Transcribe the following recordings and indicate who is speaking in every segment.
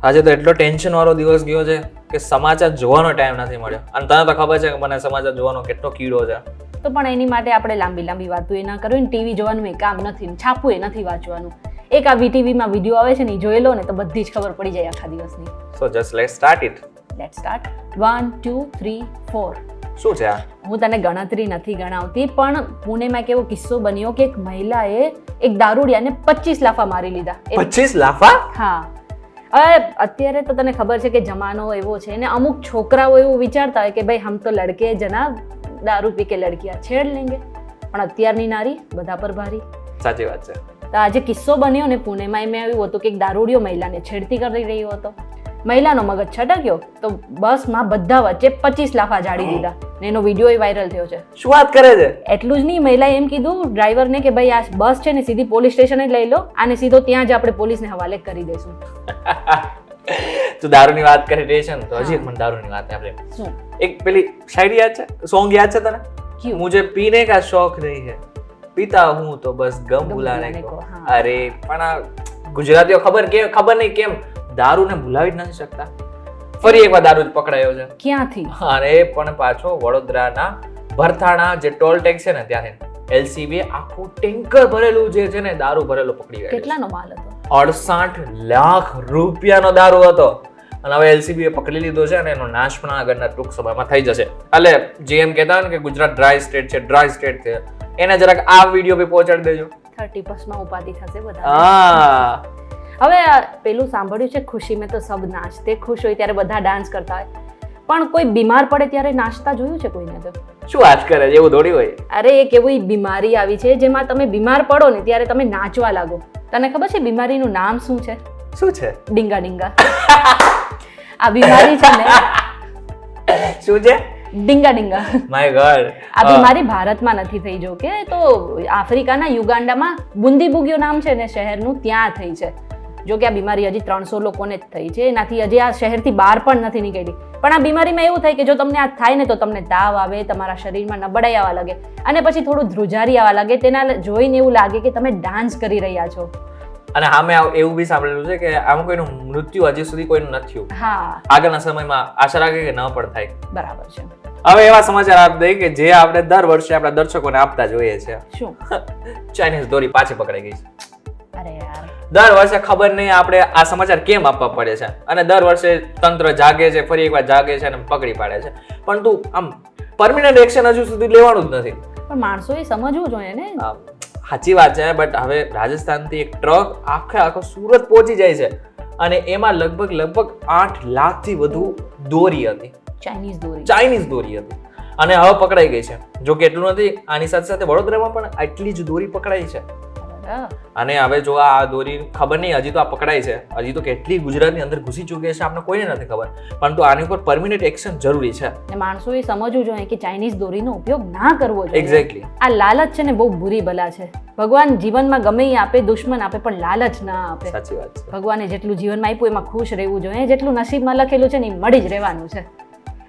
Speaker 1: આજે તો એટલો ટેન્શન વાળો દિવસ ગયો છે કે સમાચાર જોવાનો ટાઈમ નથી મળ્યો. અને તને તો ખબર છે કે મને સમાચાર જોવાનો કેટલો કીડો છે.
Speaker 2: તો પણ એની માટે આપણે લાંબી વાતો એ ના કરવી ને ટીવી જોવાનું એ કામ નથી ને છાપવું એ નથી વાંચવાનું. એક આ વીટીવીમાં વિડીયો આવે છે ને એ જોઈ લો ને તો બધી જ ખબર પડી જાય આખા દિવસની.
Speaker 1: સો just let's start it.
Speaker 2: Let's start. 1 2 3 4.
Speaker 1: શું છે આ?
Speaker 2: હું તને ગણતરી નથી ગણાવતી પણ પુણેમાં એક એવો કિસ્સો બન્યો કે એક મહિલાએ એક દારૂડિયાને 25 લાફા મારી લીધા.
Speaker 1: 25 લાફા?
Speaker 2: હા. હવે અત્યારે તો તને ખબર છે કે જમાનો એવો છે ને અમુક છોકરાઓ એવું વિચારતા હોય કે ભાઈ હમ તો લડકે જનાબ દારૂ પી કે લડકિયા છેડ લેંગે, પણ અત્યારની નારી બધા પર ભારી.
Speaker 1: સાચી વાત છે.
Speaker 2: તો આજે કિસ્સો બન્યો ને પુણેમાં એમ આવ્યું હતું કે એક દારૂડિયો મહિલાને છેડતી કરી રહ્યો હતો. મહિલાનો મગજ છટક્યો તો બસમાં બધા વચ્ચે 25 લાફા ઝાડી દીધા ને એનો વિડીયો વાયરલ થયો છે.
Speaker 1: શું વાત કરે છે?
Speaker 2: એટલું જ નહીં, મહિલાએ એમ કીધું ડ્રાઈવરને કે ભાઈ આ બસ છે ને સીધી પોલીસ સ્ટેશને લઈ લો, આને સીધો ત્યાં જ આપણે પોલીસને હવાલે કરી દઈશું.
Speaker 1: તું દારૂની વાત કરી રહી છે ને તો હજી એક મને દારૂની વાત આપણે
Speaker 2: શું?
Speaker 1: એક પેલી શાયરી યાદ છે, સોંગ યાદ છે તને?
Speaker 2: ક્યું?
Speaker 1: મુझे पीने का शौक नहीं है, पीता हूं तो बस गम भुलाने को. અરે પણ આ ગુજરાતીઓ ખબર નહીં કેમ દારૂને ભૂલાવી જ નથી શકતા. ફરી એકવાર દારૂ જ પકડાયો છે.
Speaker 2: ક્યાંથી?
Speaker 1: અરે પણ પાછો વડોદરાના ભરથાણા જે ટોલ ટેક્સ છે ને ત્યાંથી એલસીબી આખું ટેન્કર ભરેલું જે છે ને દારૂ ભરેલો પકડી ગયો.
Speaker 2: કેટલાનો માલ હતો?
Speaker 1: 68 લાખ રૂપિયાનો દારૂ હતો. અને હવે એલસીબી પકડી લીધો છે અને એનો નાશ પણ આગળના ટૂંક સમયમાં થઈ જશે. એટલે જેમ કહેતા હોય ને કે ગુજરાત ડ્રાય સ્ટેટ છે, એને જરાક આ વિડીયો બી પહોંચાડી દેજો.
Speaker 2: 30% ઉપાધિ થશે બધા.
Speaker 1: હા.
Speaker 2: હવે પેલું સાંભળ્યું છે ખુશી મેં તો સબ નાચતે, ખુશ હોય ત્યારે બધા ડાન્સ કરતા હોય, પણ કોઈ બીમાર પડે ત્યારે નાચતા જોયું છે કોઈને? તો
Speaker 1: શું વાત કરે છે? એવું દોડી હોય?
Speaker 2: અરે એક એવી બીમારી આવી છે જેમાં તમે બીમાર પડો ને ત્યારે તમે નાચવા લાગો. તને ખબર છે બીમારીનું નામ શું છે?
Speaker 1: શું છે?
Speaker 2: ડીંગા ડીંગા. આ બીમારી છે ને,
Speaker 1: શું છે?
Speaker 2: ડીંગા ડીંગા.
Speaker 1: My god.
Speaker 2: આ બીમારી ભારતમાં નથી થઈ, જો કે તો આફ્રિકાના યુગાન્ડામાં બુંદીબુગ્યો નામ છે ને શહેરનું, ત્યાં થઈ છે. જો કે આ બીમારી હજી 300 લોકોને જ થઈ છે, એનાથી હજી આ શહેરથી બહાર પણ નથી નીકળી. પણ આ બીમારીમાં એવું થાય કે જો તમને આ થાય ને તો તમને તાવ આવે, તમારા શરીરમાં નબળાઈ આવવા લાગે અને પછી થોડું ધ્રુજારી આવવા લાગે. તેના જોઈને એવું લાગે કે તમે ડાન્સ કરી રહ્યા છો.
Speaker 1: અને હા મેં એવું બી સાંભળેલું છે કે આમાં કોઈનું મૃત્યુ હજી સુધી કોઈનું નથી થયું.
Speaker 2: હા,
Speaker 1: આગળના સમયમાં આશા રાખે કે ન પણ થાય.
Speaker 2: બરાબર છે.
Speaker 1: હવે એવા સમાચાર આપ દઈએ કે જે આપણે દર વર્ષે આપણા દર્શકોને આપતા જોઈએ છે.
Speaker 2: શું?
Speaker 1: ચાઇનીઝ દોરી પાછી પકડાઈ ગઈ છે.
Speaker 2: અરે યાર,
Speaker 1: દર વર્ષે ખબર નહીં આપણે આ સમાચાર કેમ આપવા પડે છે અને દર વર્ષે તંત્ર જાગે છે, ફરી એકવાર જાગે છે અને પકડી પાડે છે, પરંતુ આમ પરમિનન્ટ એક્શન હજુ સુધી લેવાનું જ નથી.
Speaker 2: પણ માણસોએ સમજવું જોઈએ ને.
Speaker 1: સાચી વાત છે, બટ હવે રાજસ્થાનથી એક ટ્રક આખો સુરત પહોંચી જાય છે અને એમાં લગભગ 8 લાખથી વધુ દોરી હતી. ચાઇનીઝ દોરી હતી અને હવે પકડાઈ ગઈ છે. જો કે એટલું નથી, આની સાથે સાથે વડોદરામાં પણ આટલી જ દોરી પકડાઈ છે. અને હવે જો આ દોરી ખબર નહીં, હજી તો આ પકડાય છે, હજી તો કેટલી ગુજરાતની અંદર ઘૂસી ચૂકી છે આપણે કોઈને નથી ખબર, પરંતુ આની ઉપર પરમિનન્ટ એક્શન જરૂરી છે.
Speaker 2: માણસોએ સમજવું જોઈએ કે ચાઇનીઝ દોરીનો ઉપયોગ ના કરવો જોઈએ.
Speaker 1: એક્ઝેક્ટલી.
Speaker 2: આ લાલચ છે ને બહુ બુરી બલા છે. ભગવાન જીવનમાં ગમે એ આપે, દુશ્મન આપે, પણ લાલચ ના આપે.
Speaker 1: સાચી વાત છે.
Speaker 2: ભગવાને જેટલું જીવનમાં આપ્યું એમાં ખુશ રહેવું જોઈએ. જેટલું નસીબમાં લખેલું છે ને એ મળી જ રહેવાનું છે.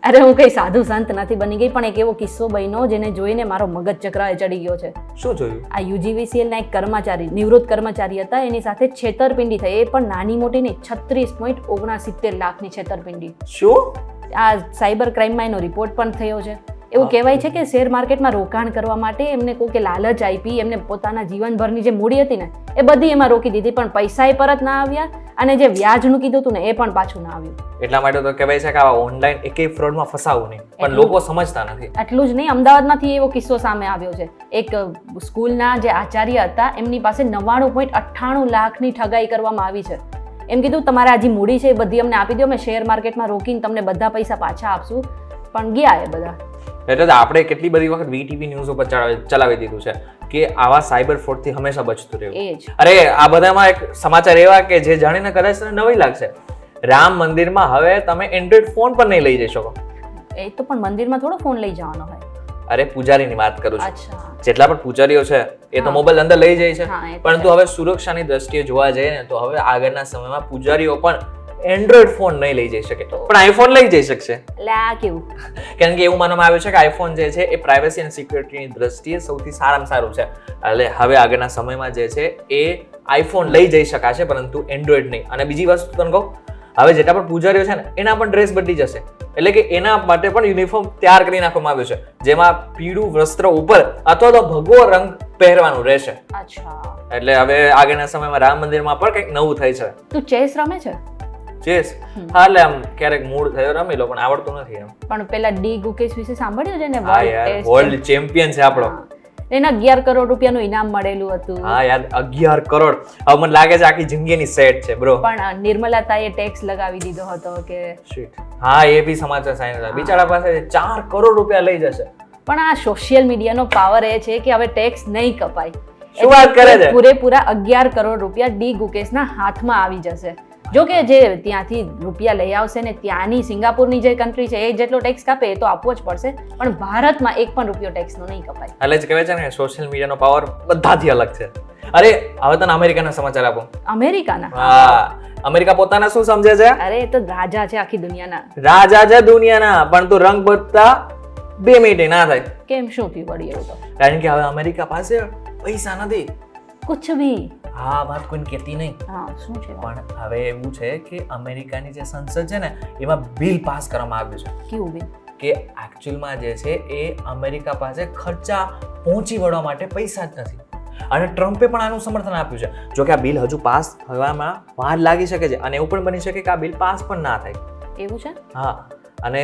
Speaker 2: અરે હું કઈ સાધુ સંત નથી બની ગઈ, પણ એક એવો કિસ્સો બન્યો જેને જોઈને મારો મગજ ચક્રાએ ચડી ગયો છે.
Speaker 1: શું જોયું? આ
Speaker 2: UGVCL ના એક કર્મચારી, નિવૃત્ત કર્મચારી હતા, એની સાથે છેતરપિંડી થઈ. એ પણ નાની મોટી નહીં, 36.69 લાખની છેતરપિંડી.
Speaker 1: શું?
Speaker 2: આ સાયબર ક્રાઇમમાં એનો રિપોર્ટ પણ થયો છે. એવું કહેવાય છે કે શેર માર્કેટમાં રોકાણ કરવા માટે એમને કોઈ કે લાલચ આપી, એમને પોતાના જીવનભરની જે મૂડી હતી ને એ બધી એમાં રોકી દીધી, પણ પૈસા એ પરત ના આવ્યા અને જે વ્યાજનું કીધું હતું ને એ પણ પાછું ના આવ્યું.
Speaker 1: એટલા માટે તો કહેવાય છે કે આવા ઓનલાઈન એકેય ફ્રોડમાં ફસાવું નહીં, પણ લોકો સમજતા નથી.
Speaker 2: એટલું જ નહીં, અમદાવાદમાંથી એવો કિસ્સો સામે આવ્યો છે. એક સ્કૂલના જે આચાર્ય હતા એમની પાસે 99.98 લાખની ઠગાઈ કરવામાં આવી છે. એમ કીધું તમારે આ જે મૂડી છે એ બધી અમને આપી દો, અમે શેર માર્કેટમાં રોકીને તમને બધા પૈસા પાછા આપશું, પણ ગયા એ બધા.
Speaker 1: એટલે આપણે કેટલી બધી વખત વીટીવી ન્યૂઝ ઉપર ચલાવી દીધું છે કે આવા સાયબર ફ્રોડ થી હંમેશા બચતું રહેવું. અરે આ બધામાં એક સમાચાર એવા કે જે જાણીને કદાચ તને નવી લાગશે. રામ મંદિરમાં હવે તમે એન્ડ્રોઈડ ફોન પણ નહીં લઈ જઈ શકો.
Speaker 2: એ તો પણ મંદિરમાં થોડો ફોન લઈ જવાનો હોય.
Speaker 1: અરે પૂજારીની વાત કરું છું.
Speaker 2: અચ્છા.
Speaker 1: જેટલા પણ પૂજારીઓ છે એ તો મોબાઈલ અંદર લઈ જાય છે, પરંતુ હવે સુરક્ષાની દ્રષ્ટિએ જોવા જઈએ ને તો હવે આગળના સમયમાં પૂજારીઓ પણ એન્ડ્રોઈડ ફોન નહીં લઈ જઈ શકે, પણ આઈફોન લઈ જઈ શકશે.
Speaker 2: એટલે આ કેવું?
Speaker 1: કારણ કે એવું માનવામાં આવ્યું છે કે આઈફોન જે છે એ પ્રાઇવસી અને સિક્યુરિટીની દ્રષ્ટિએ સૌથી સારામાં સારું છે. એટલે હવે આગળના સમયમાં જે છે એ આઈફોન લઈ જઈ શકાશે, પરંતુ એન્ડ્રોઈડ નહીં. અને બીજી વસ્તુ તને કહું, હવે જેટલા પણ પૂજારીઓ છે ને એના પણ ડ્રેસ બદલી જશે, એટલે કે એના માટે પણ યુનિફોર્મ તૈયાર કરી નાખવામાં આવ્યો છે, જેમાં પીળું વસ્ત્ર ઉપર અથવા તો ભગવો રંગ પહેરવાનું રહેશે.
Speaker 2: અચ્છા,
Speaker 1: એટલે હવે આગળના સમયમાં રામ મંદિરમાં પણ કંઈક નવું થાય છે.
Speaker 2: તું ચેસ રમે છે?
Speaker 1: ચેસ હા, એટલે આમ ક્યારેક મૂડ થયો રમી લો, પણ આવડતું નથી એમ.
Speaker 2: પણ પેલા ડી ગુકેશ વિશે સાંભળ્યું છે ને?
Speaker 1: હા યાર, વર્લ્ડ ચેમ્પિયન છે આપણો.
Speaker 2: એને 11 કરોડ રૂપિયાનું ઇનામ મળેલું હતું.
Speaker 1: હા યાર, 11 કરોડ. હવે મને લાગે છે આખી જિંદગીની સેટ છે બ્રો.
Speaker 2: પણ નિર્મલાતાએ ટેક્સ લગાવી દીધો હતો કે
Speaker 1: શિટ. હા, એ બી સમાચાર સાંભળ્યા. બિચારા પાસે 4 કરોડ રૂપિયા લઈ જશે.
Speaker 2: પણ આ સોશિયલ મીડિયાનો પાવર એ છે કે હવે ટેક્સ નહીં કપાય.
Speaker 1: શું વાત કરે છે?
Speaker 2: પૂરેપૂરા 11 કરોડ રૂપિયા ડી ગુકેશના હાથમાં આવી જશે. જો કે જે ત્યાંથી રૂપિયા લઈ આવશે ને ત્યાંની સિંગાપુરની જે કન્ટ્રી છે એ જેટલો ટેક્સ કાપે એ તો આપવો જ પડશે, પણ ભારતમાં એક પણ રૂપિયો ટેક્સનો નહીં કપાય.
Speaker 1: એટલે જ કહેવાય છે ને સોશિયલ મીડિયાનો પાવર બધાથી અલગ છે. અરે હવે તને અમેરિકાના સમાચાર આપો.
Speaker 2: અમેરિકાના?
Speaker 1: હા, અમેરિકા પોતાના શું સમજે છે?
Speaker 2: અરે એ તો રાજા છે આખી દુનિયાના.
Speaker 1: રાજા છે દુનિયાના, પણ તું રંગ બદતા 2 મિનિટે ના થાય.
Speaker 2: કેમ, શું થયું વળી એવું તો?
Speaker 1: કારણ કે હવે અમેરિકા પાસે પૈસા નથી.
Speaker 2: કુછ ભી.
Speaker 1: હા, વાત કોઈને કહેતી નહીં.
Speaker 2: હા, શું છે?
Speaker 1: પણ હવે એવું છે કે અમેરિકાની જે સંસદ છે ને એમાં બિલ પાસ કરવામાં આવ્યું છે.
Speaker 2: કેવું બિલ?
Speaker 1: કે એકચ્યુઅલમાં જે છે એ અમેરિકા પાસે ખર્ચા પહોંચી વળવા માટે પૈસા જ નથી, અને ટ્રમ્પે પણ આનું સમર્થન આપ્યું છે. જો કે આ બિલ હજુ પાસ થવામાં વાર લાગી શકે છે, અને એવું પણ બની શકે કે આ બિલ પાસ પણ ના થાય.
Speaker 2: એવું છે?
Speaker 1: હા, અને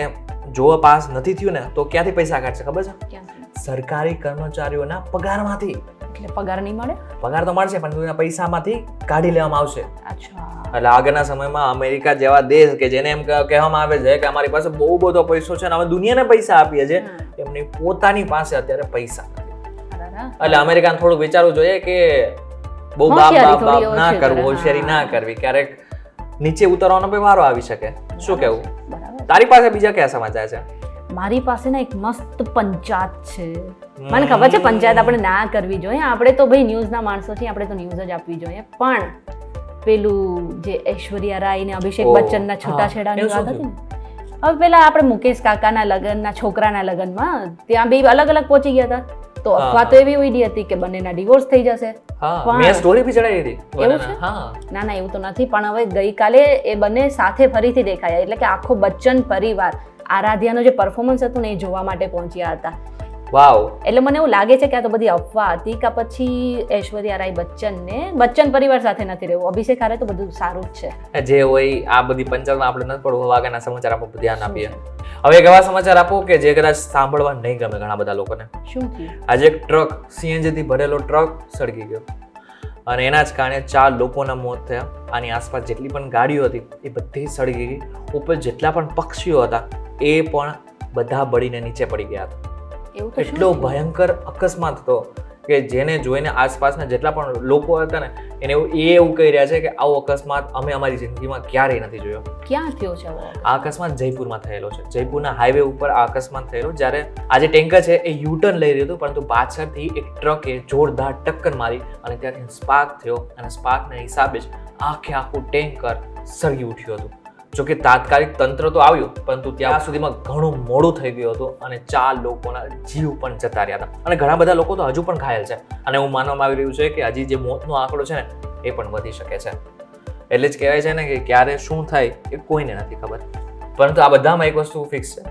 Speaker 1: જો પાસ નથી થયું ને તો ક્યાંથી પૈસા કાઢશે ખબર છે?
Speaker 2: ક્યાંથી?
Speaker 1: સરકારી કર્મચારીઓના પગારમાંથી.
Speaker 2: એટલે પગાર નહીં મળે?
Speaker 1: પગાર તો મળશે, પણ એના પૈસામાંથી કાઢી લેવામાં આવશે.
Speaker 2: અચ્છા.
Speaker 1: એટલે આગળના સમયમાં અમેરિકા જેવા દેશ કે જેને એમ કહેવામાં આવે છે કે અમારી પાસે બહુ બધો પૈસો છે અને અમે દુનિયાને પૈસા આપીએ છીએ, એમની પોતાની પાસે અત્યારે પૈસા નથી. એટલે અમેરિકાને થોડુંક વિચારવું જોઈએ કે બહુ બાપ ના કરવું, હોશિયારી ના કરવી, ક્યારેક નીચે ઉતરવાનો પણ વારો આવી શકે. શું કેવું? તારી પાસે બીજા કયા સમાચાર છે?
Speaker 2: મારી પાસે ને એક મસ્ત પંચાયત છે. મને ખબર છે પંચાયત આપણે ના કરવી જોઈએ, આપણે તો ભાઈ ન્યૂઝના માણસો છીએ, આપણે તો ન્યૂઝ જ આપવી જોઈએ. પણ પેલું જે ઐશ્વર્યા રાય ને અભિષેક બચ્ચનના છૂટાછેડાની વાત હતી ને, હવે પેલા આપણે મુકેશ કાકાના લગ્નના છોકરાના લગ્નમાં ત્યાં બે અલગ અલગ પહોંચી ગયા હતા, તો અફવા તો એવી ઉડી હતી કે બંનેના ડિવોર્સ થઈ જશે.
Speaker 1: મેં સ્ટોરી બી ચડાવી હતી.
Speaker 2: એવું છે? ના ના, એવું તો નથી, પણ હવે ગઈકાલે એ બંને સાથે ફરીથી દેખાયા, એટલે કે આખો બચ્ચન પરિવાર આરાધ્યાનો જે પરફોર્મન્સ હતું ને એ જોવા માટે પહોંચ્યા હતા.
Speaker 1: વાવ. એટલે
Speaker 2: મને એવું લાગે છે કે આ તો બધી અફવા હતી, કે પછી ઐશ્વર્યા રાય બચ્ચન પરિવાર સાથે નથી રહેવું, અભિષેક હારે તો બધું સારું જ છે.
Speaker 1: જે હોય આ બધી પંચાયતમાં આપણે નથી પડવું, આગળના સમાચાર આપણે ધ્યાન આપીએ. હવે એક એવા સમાચાર આપો કે જે કદાચ સાંભળવા નહીં ગમે ઘણા બધા લોકોને.
Speaker 2: શું થયું?
Speaker 1: આજે એક ટ્રક, સીએનજી થી ભરેલો ટ્રક સળગી ગયો, અને એના જ કારણે 4 લોકોના મોત થયા. આની આસપાસ જેટલી પણ ગાડીઓ હતી એ બધી સળગી ગઈ. ઉપર જેટલા પણ પક્ષીઓ હતા એ પણ બધા બળીને નીચે પડી ગયા હતા. એટલો ભયંકર અકસ્માત હતો કે જેને જોઈને આસપાસના જેટલા પણ લોકો હતા ને એને એવું કહી રહ્યા છે કે આવો અકસ્માત અમે અમારી જિંદગીમાં ક્યારેય નથી જોયો.
Speaker 2: ક્યાં થયો છે
Speaker 1: આ અકસ્માત? જયપુરમાં થયેલો છે. જયપુરના હાઈવે ઉપર આ અકસ્માત થયેલો, જ્યારે આ જે ટેન્કર છે એ યુટર્ન લઈ રહ્યું હતું, પરંતુ પાછળથી એક ટ્રકે જોરદાર ટક્કર મારી અને ત્યાંથી સ્પાર્ક થયો, અને સ્પાર્કના હિસાબે જ આખું ટેન્કર સળગી ઉઠ્યું હતું. જોકે તાત્કાલિક તંત્ર તો આવ્યું, પરંતુ ત્યાં સુધીમાં ઘણું મોડું થઈ ગયું હતું અને 4 લોકોના જીવ પણ જતા રહ્યા હતા, અને ઘણા બધા લોકો તો હજુ પણ ઘાયલ છે, અને એવું માનવામાં આવી રહ્યું છે કે હજી જે મોતનો આંકડો છે ને એ પણ વધી શકે છે. એટલે જ કહેવાય છે ને કે ક્યારે શું થાય એ કોઈને નથી ખબર. પરંતુ આ બધામાં એક વસ્તુ ફિક્સ છે,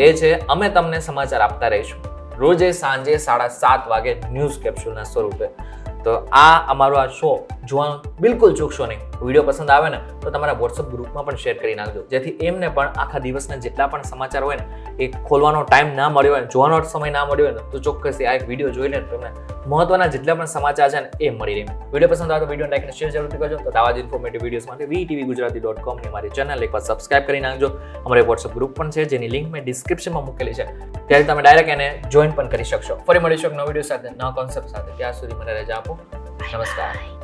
Speaker 1: એ છે અમે તમને સમાચાર આપતા રહીશું રોજે સાંજે 7:30 વાગે ન્યૂઝ કેપ્સ્યુલના સ્વરૂપે. તો આ અમારો આ શો જોવાનું બિલકુલ ચૂકશો નહીં. વિડીયો પસંદ આવે ને તો તમારા વોટ્સઅપ ગ્રુપમાં પણ શેર કરી નાખજો, જેથી એમને પણ આખા દિવસના જેટલા પણ સમાચાર હોય ને એ ખોલવાનો ટાઈમ ના મળ્યો હોય, જોવાનો સમય ના મળ્યો હોય ને, તો ચોક્કસથી આ એક વિડીયો જોઈ લે, તમને મહત્વના જેટલા પણ સમાચાર છે ને એ મળી રહે. વિડીયો પસંદ આવે તો વિડીયો લાઈક અને શેર જરૂરથી કરજો. તો આવા જ ઇન્ફોર્મેટિવ વિડીયોઝ માટે VTVGujarati.com ની મારી ચેનલ એકવાર સબસ્ક્રાઇબ કરી નાખજો. અમારો વોટ્સઅપ ગ્રુપ પણ છે જેની લિંક મેં ડિસ્ક્રિપ્શનમાં મૂકેલી છે, ત્યારે તમે ડાયરેક્ટ એને જોઈન પણ કરી શકશો. ફરી મળીશું એક નવા વિડીયો સાથે, નવા કોન્સેપ્ટ સાથે. ત્યાં સુધી મને રજા આપો. નમસ્કાર.